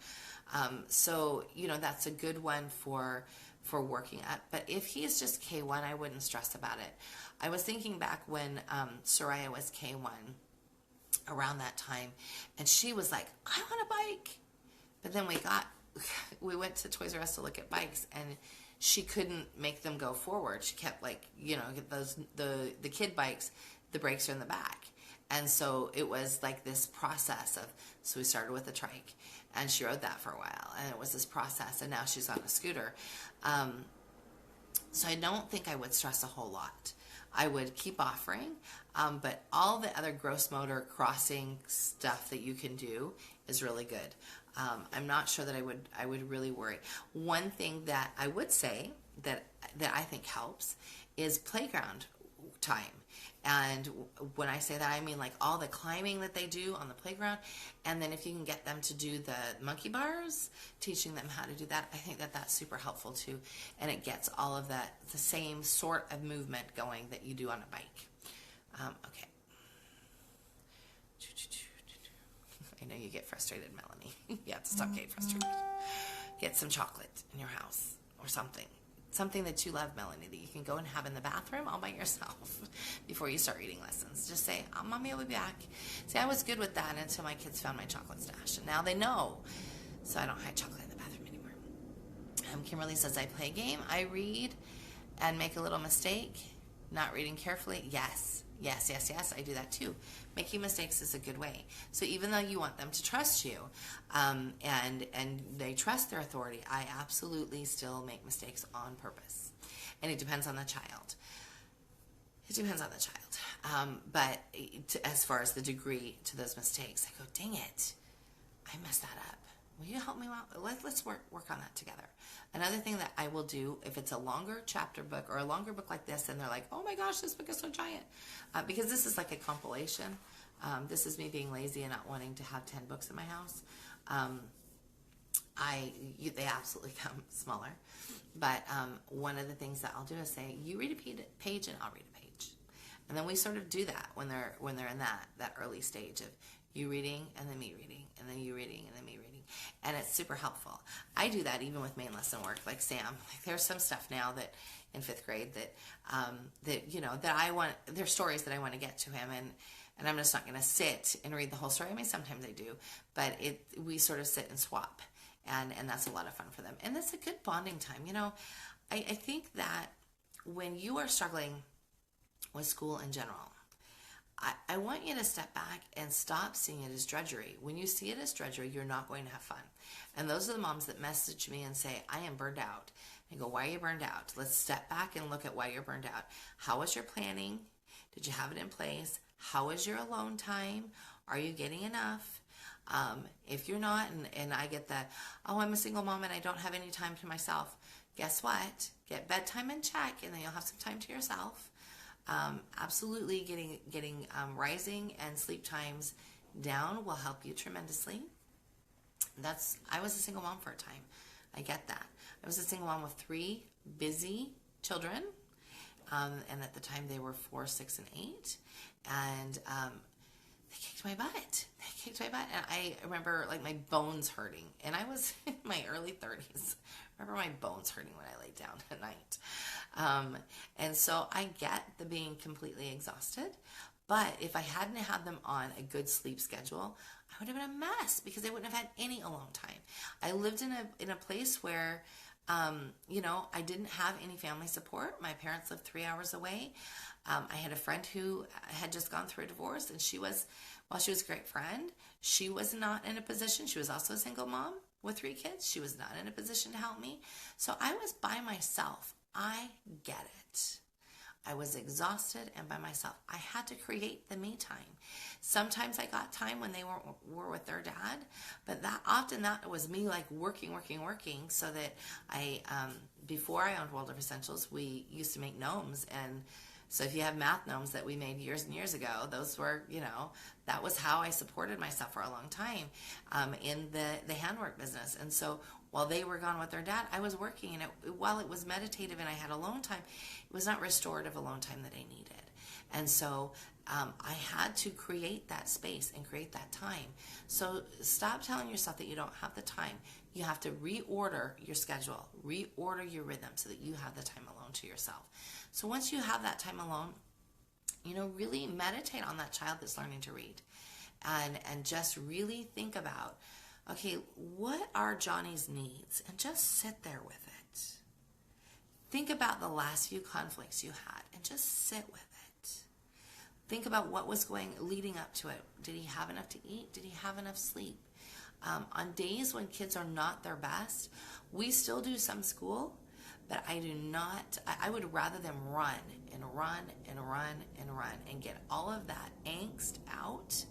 and so that's a good one for working at. But if he is just K1, I wouldn't stress about it. I was thinking back when Soraya was K1, around that time, and she was like, I want a bike. But then we went to Toys R Us to look at bikes, and she couldn't make them go forward. She kept get the kid bikes, the brakes are in the back. And so it was like this process so we started with a trike, and she rode that for a while, and it was this process, and now she's on a scooter. So I don't think I would stress a whole lot. I would keep offering, but all the other gross motor crossing stuff that you can do is really good. I'm not sure that I would really worry. One thing that I would say that I think helps is playground time. And when I say that, I mean like all the climbing that they do on the playground. And then if you can get them to do the monkey bars, teaching them how to do that, I think that that's super helpful too. And it gets all of the same sort of movement going that you do on a bike. Okay. I know you get frustrated, Melanie. You have to stop getting frustrated. Get some chocolate in your house or something. Something that you love, Melanie, that you can go and have in the bathroom all by yourself before you start reading lessons. Just say, oh, Mommy will be back. See, I was good with that until my kids found my chocolate stash. And now they know. So I don't hide chocolate in the bathroom anymore. Kimberly says, I play a game. I read and make a little mistake. Not reading carefully. Yes. I do that too. Making mistakes is a good way. So even though you want them to trust you, and they trust their authority, I absolutely still make mistakes on purpose. And it depends on the child. But as far as the degree to those mistakes, I go, dang it, I messed that up. Will you help me out? Let's work on that together. Another thing that I will do, if it's a longer chapter book or a longer book like this, and they're like, oh my gosh, this book is so giant. Because this is like a compilation. This is me being lazy and not wanting to have 10 books in my house. They absolutely come smaller. But one of the things that I'll do is say, you read a page and I'll read a page. And then we sort of do that when they're in that early stage of you reading and then me reading and then you reading and then me reading. And it's super helpful. I do that even with main lesson work, like Sam. Like there's some stuff now that in 5th grade that I want. There's stories that I want to get to him, and I'm just not going to sit and read the whole story. I mean, sometimes I do, but we sort of sit and swap, and that's a lot of fun for them. And that's a good bonding time. I think that when you are struggling with school in general, I want you to step back and stop seeing it as drudgery. When you see it as drudgery, you're not going to have fun. And those are the moms that message me and say, I am burned out. I go, why are you burned out? Let's step back and look at why you're burned out. How was your planning? Did you have it in place? How is your alone time? Are you getting enough? If you're not, and I get that, oh, I'm a single mom and I don't have any time to myself. Guess what? Get bedtime in check, and then you'll have some time to yourself. Absolutely getting rising and sleep times down will help you tremendously. I was a single mom for a time. I get that. I was a single mom with 3 busy children, and at the time they were 4, 6, and 8, and they kicked my butt. And I remember like my bones hurting, and I was in my early 30s. I remember my bones hurting when I laid down at night. And so I get the being completely exhausted, but if I hadn't had them on a good sleep schedule, I would have been a mess because I wouldn't have had any alone time. I lived in a place where, I didn't have any family support. My parents lived 3 hours away. I had a friend who had just gone through a divorce, and while she was a great friend, she was not in a position. She was also a single mom with 3 kids. She was not in a position to help me. So I was by myself. I get it. I was exhausted and by myself. I had to create the me time. Sometimes I got time when they were with their dad, but that was me like working, so that before I owned Waldorf Essentials, we used to make gnomes and So if you have math gnomes that we made years and years ago, those were, that was how I supported myself for a long time in the handwork business. And so while they were gone with their dad, I was working, and while it was meditative and I had alone time, it was not restorative alone time that I needed. And so I had to create that space and create that time. So stop telling yourself that you don't have the time. You have to reorder your schedule, reorder your rhythm so that you have the time alone to yourself. So once you have that time alone, really meditate on that child that's learning to read, and just really think about, okay, what are Johnny's needs? And just sit there with it. Think about the last few conflicts you had and just sit with it. Think about what was leading up to it. Did he have enough to eat? Did he have enough sleep? On days when kids are not their best, we still do some school, but I would rather them run and run and run and run and get all of that angst out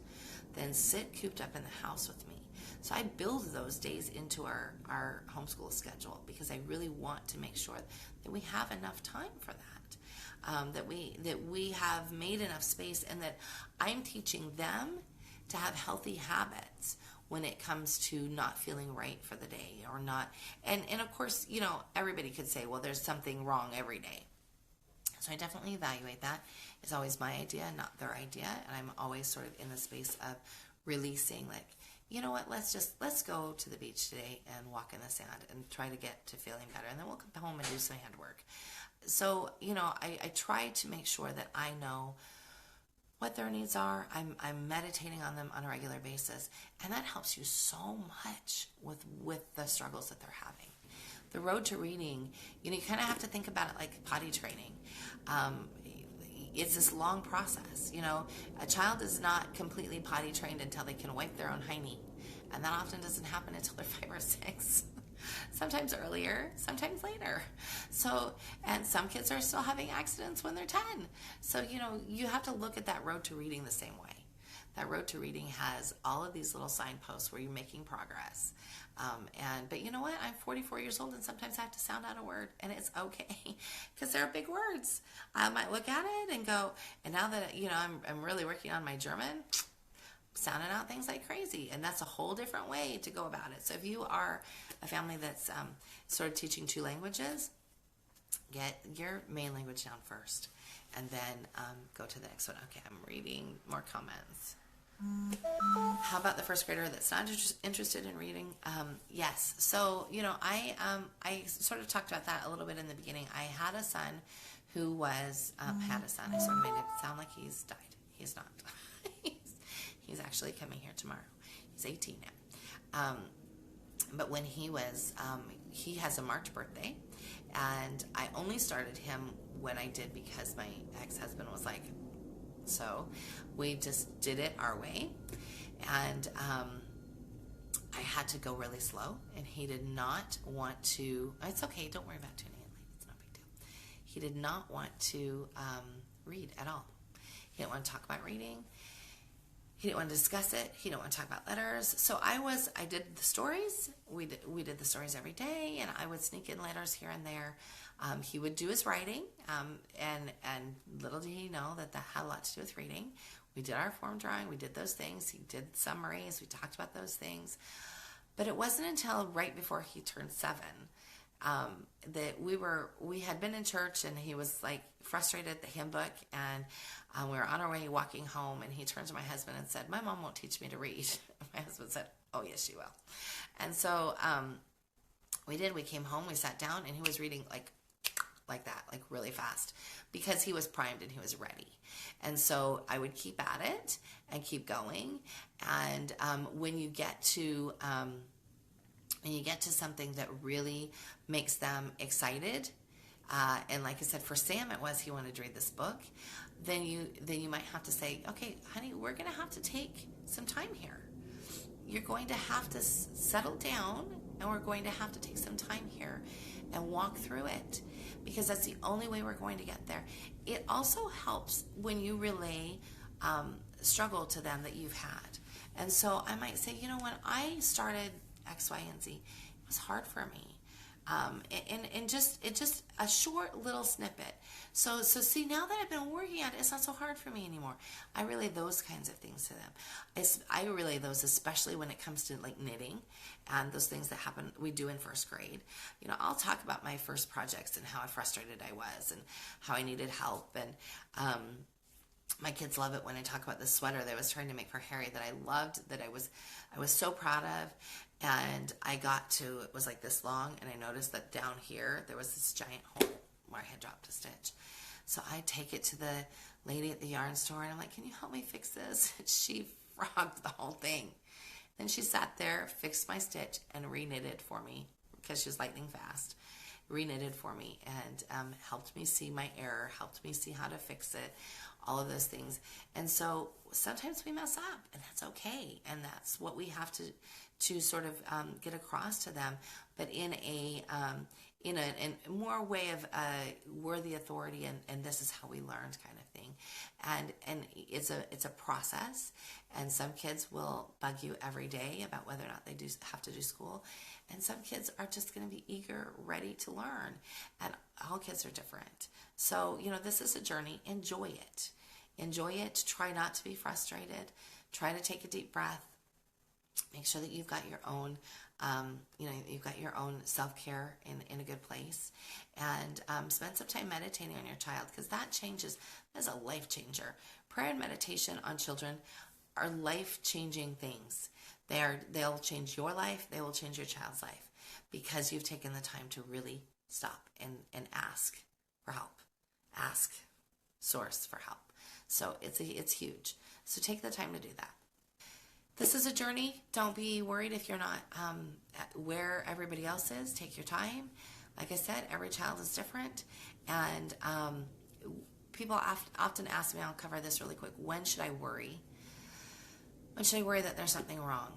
than sit cooped up in the house with me. So I build those days into our homeschool schedule because I really want to make sure that we have enough time for that, that we have made enough space, and that I'm teaching them to have healthy habits when it comes to not feeling right for the day or not. And of course, everybody could say, well, there's something wrong every day. So I definitely evaluate that. It's always my idea, not their idea. And I'm always sort of in the space of releasing, like, you know what, let's go to the beach today and walk in the sand and try to get to feeling better. And then we'll come home and do some handwork. So, I try to make sure that I know what their needs are. I'm meditating on them on a regular basis, and that helps you so much with the struggles that they're having. The road to reading, you kind of have to think about it like potty training. It's this long process. A child is not completely potty trained until they can wipe their own hiney, and that often doesn't happen until they're 5 or 6. Sometimes earlier, sometimes later. So, and some kids are still having accidents when they're 10. So, you have to look at that road to reading the same way. That road to reading has all of these little signposts where you're making progress. But you know what? I'm 44 years old, and sometimes I have to sound out a word, and it's okay because they're big words. I might look at it and go, and now that, I'm really working on my German, sounding out things like crazy, and that's a whole different way to go about it. So if you are a family that's sort of teaching 2 languages, get your main language down first, and then go to the next one. Okay, I'm reading more comments. How about the first grader that's not interested in reading? Yes. So, I sort of talked about that a little bit in the beginning. I had a son who was, had a son. I sort of made it sound like he's died. He's not. He's actually coming here tomorrow. He's 18 now. But when he was, he has a March birthday, and I only started him when I did because my ex-husband was like, so we just did it our way. And I had to go really slow, and he did not want to, it's okay, don't worry about tuning in late, it's no big deal. He did not want to read at all. He didn't want to talk about reading. He didn't want to discuss it. He didn't want to talk about letters. So I did the stories. We did the stories every day, and I would sneak in letters here and there. He would do his writing, and little did he know that had a lot to do with reading. We did our form drawing. We did those things. He did summaries. We talked about those things. But it wasn't until right before he turned 7 that we had been in church, and he was like frustrated at the hymn book, and we were on our way walking home, and he turned to my husband and said, "My mom won't teach me to read." My husband said, "Oh yes, she will." And so we did. We came home, we sat down, and he was reading like that, like really fast, because he was primed and he was ready. And so I would keep at it and keep going. And when you get to something that really makes them excited, and like I said, for Sam, it was he wanted to read this book. Then you might have to say, okay, honey, we're going to have to take some time here. You're going to have to settle down, and we're going to have to take some time here and walk through it, because that's the only way we're going to get there. It also helps when you relay struggle to them that you've had. And so I might say, when I started X, Y, and Z, it was hard for me. And just a short little snippet. So see, now that I've been working at it, it's not so hard for me anymore. I relay those kinds of things to them. I relay those especially when it comes to like knitting and those things that happen we do in first grade. I'll talk about my first projects and how frustrated I was and how I needed help. And my kids love it when I talk about the sweater that I was trying to make for Harry that I loved, that I was so proud of. And I got to, it was like this long, and I noticed that down here there was this giant hole where I had dropped a stitch. So I take it to the lady at the yarn store and I'm like, can you help me fix this? And she frogged the whole thing. Then she sat there, fixed my stitch, and re-knitted for me because she was lightning fast. Re-knitted for me and helped me see my error, helped me see how to fix it, all of those things. And so sometimes we mess up, and that's okay. And that's what we have to sort of get across to them, but in a more way of worthy authority, and this is how we learned kind of thing. And it's a process, and some kids will bug you every day about whether or not they do have to do school, and some kids are just going to be eager, ready to learn, and all kids are different. So this is a journey. Enjoy it. Try not to be frustrated. Try to take a deep breath. Make sure that you've got your own, self-care in a good place, and spend some time meditating on your child, because that is a life changer. Prayer and meditation on children are life-changing things. They'll change your life. They will change your child's life, because you've taken the time to really stop and ask for help. Ask source for help. So it's huge. So take the time to do that. This is a journey. Don't be worried if you're not where everybody else is. Take your time. Like I said, every child is different. And people often ask me, I'll cover this really quick, when should I worry? When should I worry that there's something wrong?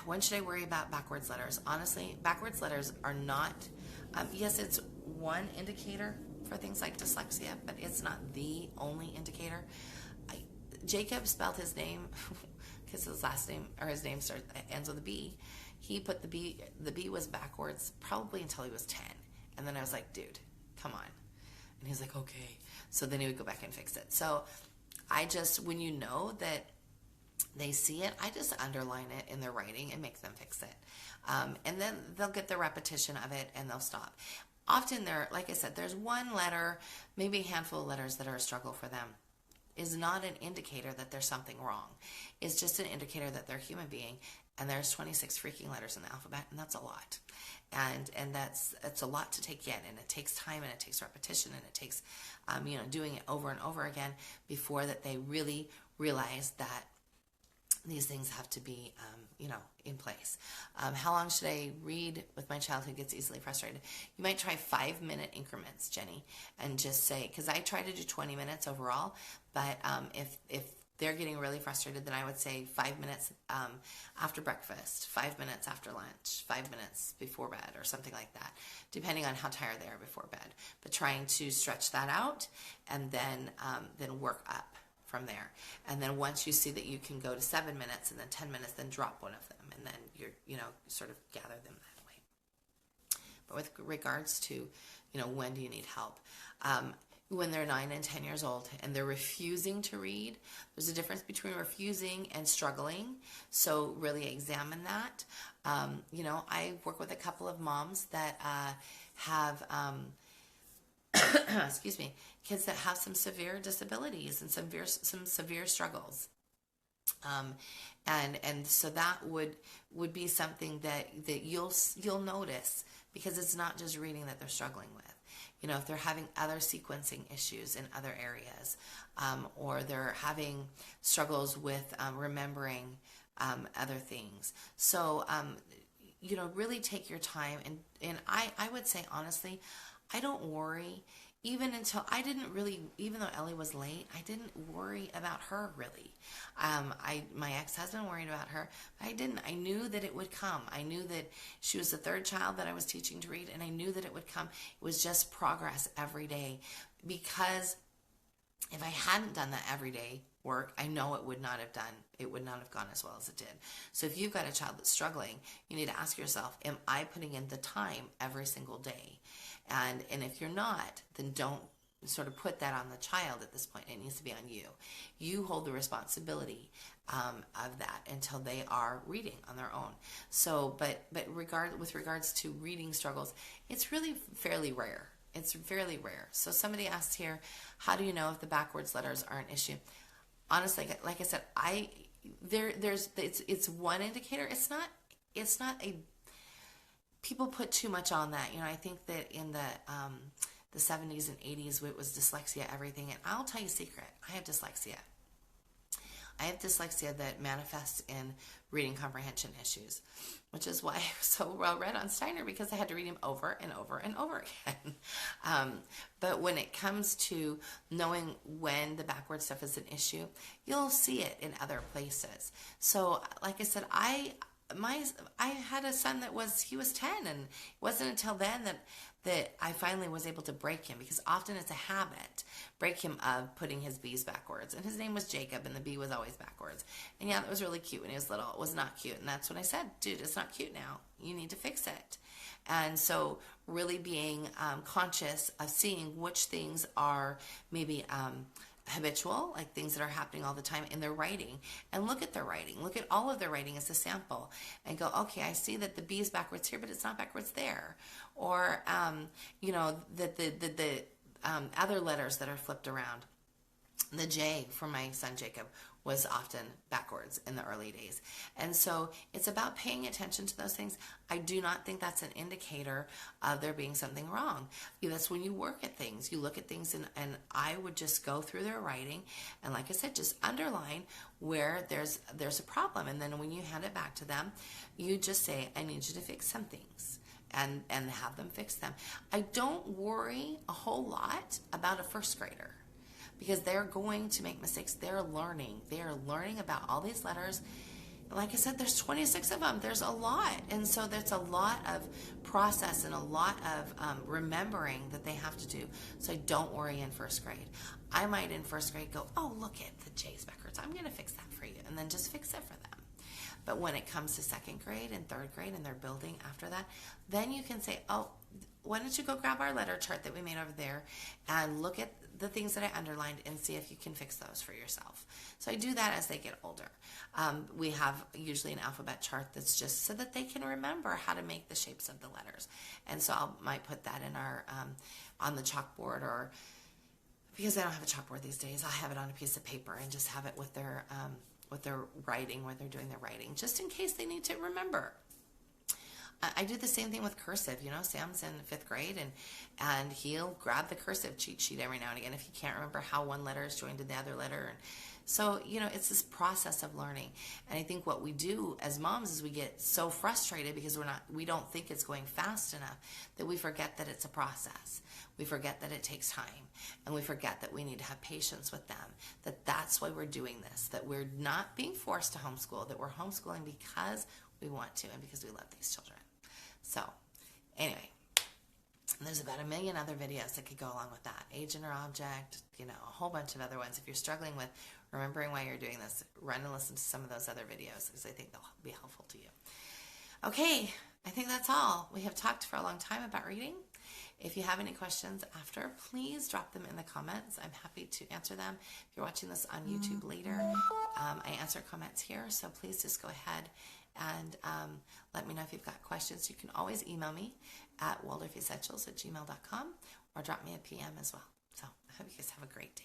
When should I worry about backwards letters? Honestly, backwards letters are not, yes, it's one indicator for things like dyslexia, but it's not the only indicator. Jacob spelled his name because his name ends with a B. He put the B was backwards probably until he was 10. And then I was like, dude, come on. And he was like, okay. So then he would go back and fix it. So when you know that they see it, I just underline it in their writing and make them fix it. And then they'll get the repetition of it and they'll stop. Often like I said, there's one letter, maybe a handful of letters that are a struggle for them. Is not an indicator that there's something wrong. It's just an indicator that they're a human being, and there's 26 freaking letters in the alphabet, and that's a lot. And it's a lot to take in, and it takes time, and it takes repetition, and it takes doing it over and over again before that they really realize that these things have to be in place. How long should I read with my child who gets easily frustrated? You might try 5-minute increments, Jenny, and just say, because I try to do 20 minutes overall, but if they're getting really frustrated, then I would say 5 minutes after breakfast, 5 minutes after lunch, 5 minutes before bed, or something like that, depending on how tired they are before bed. But trying to stretch that out, and then work up from there. And then once you see that you can go to 7 minutes and then 10 minutes, then drop one of them, and then you're sort of gather them that way. But with regards to when do you need help, when they're 9 and 10 years old and they're refusing to read, there's a difference between refusing and struggling. So really examine that. I work with a couple of moms that have excuse me, kids that have some severe disabilities and some severe struggles. And so that would be something that you'll notice, because it's not just reading that they're struggling with. If they're having other sequencing issues in other areas, or they're having struggles with remembering other things. So, really take your time. And I would say, honestly, I don't worry even though Ellie was late, I didn't worry about her really. My ex-husband worried about her, but I didn't. I knew that it would come. I knew that she was the third child that I was teaching to read, and I knew that it would come. It was just progress every day, because if I hadn't done that every day, work, I know it would not have gone as well as it did. So if you've got a child that's struggling, you need to ask yourself, am I putting in the time every single day? And if you're not, then don't sort of put that on the child at this point. It needs to be on you. You hold the responsibility of that until they are reading on their own. So, but with regards to reading struggles, it's really fairly rare. It's fairly rare. So somebody asked here, how do you know if the backwards letters are an issue? Honestly, like I said, it's one indicator. It's not a, people put too much on that. I think that in the 70s and 80s, it was dyslexia, everything. And I'll tell you a secret. I have dyslexia. I have dyslexia that manifests in reading comprehension issues, which is why I was so well read on Steiner, because I had to read him over and over and over again. But when it comes to knowing when the backward stuff is an issue, you'll see it in other places. So, like I said, I had a son he was 10, and it wasn't until then that I finally was able to break him, because often it's a habit, break him of putting his B's backwards. And his name was Jacob, and the B was always backwards. And yeah, that was really cute when he was little. It was not cute. And that's when I said, dude, it's not cute now. You need to fix it. And so really being conscious of seeing which things are maybe habitual, like things that are happening all the time in their writing, and look at their writing. Look at all of their writing as a sample and go, okay, I see that the B is backwards here, but it's not backwards there. Or, that the other letters that are flipped around. The J for my son Jacob was often backwards in the early days. And so it's about paying attention to those things. I do not think that's an indicator of there being something wrong. That's when you work at things. You look at things, and I would just go through their writing, and like I said, just underline where there's a problem. And then when you hand it back to them, you just say, I need you to fix some things. And have them fix them. I don't worry a whole lot about a first grader, because they're going to make mistakes. They're learning. They are learning about all these letters. Like I said, there's 26 of them. There's a lot. And so there's a lot of process and a lot of remembering that they have to do. So I don't worry in first grade. I might in first grade go, oh, look at the J's backwards. I'm going to fix that for you. And then just fix it for them. But when it comes to second grade and third grade and they're building after that, then you can say, oh, why don't you go grab our letter chart that we made over there and look at the things that I underlined and see if you can fix those for yourself. So I do that as they get older. We have usually an alphabet chart that's just so that they can remember how to make the shapes of the letters. And so I might put that in our on the chalkboard, or because I don't have a chalkboard these days, I'll have it on a piece of paper and just have it with their writing, when they're doing their writing, just in case they need to remember. I do the same thing with cursive. Sam's in 5th grade, and he'll grab the cursive cheat sheet every now and again if he can't remember how one letter is joined to the other letter. And so, it's this process of learning. And I think what we do as moms is we get so frustrated because we don't think it's going fast enough, that we forget that it's a process. We forget that it takes time, and we forget that we need to have patience with them, that's why we're doing this, that we're not being forced to homeschool, that we're homeschooling because we want to and because we love these children. So, anyway, there's about a million other videos that could go along with that. Agent or object, a whole bunch of other ones. If you're struggling with remembering why you're doing this, run and listen to some of those other videos, because I think they'll be helpful to you. Okay, I think that's all. We have talked for a long time about reading. If you have any questions after, please drop them in the comments. I'm happy to answer them. If you're watching this on YouTube later, I answer comments here, so please just go ahead and let me know if you've got questions. You can always email me at waldorfessentials@gmail.com or drop me a PM as well. So I hope you guys have a great day.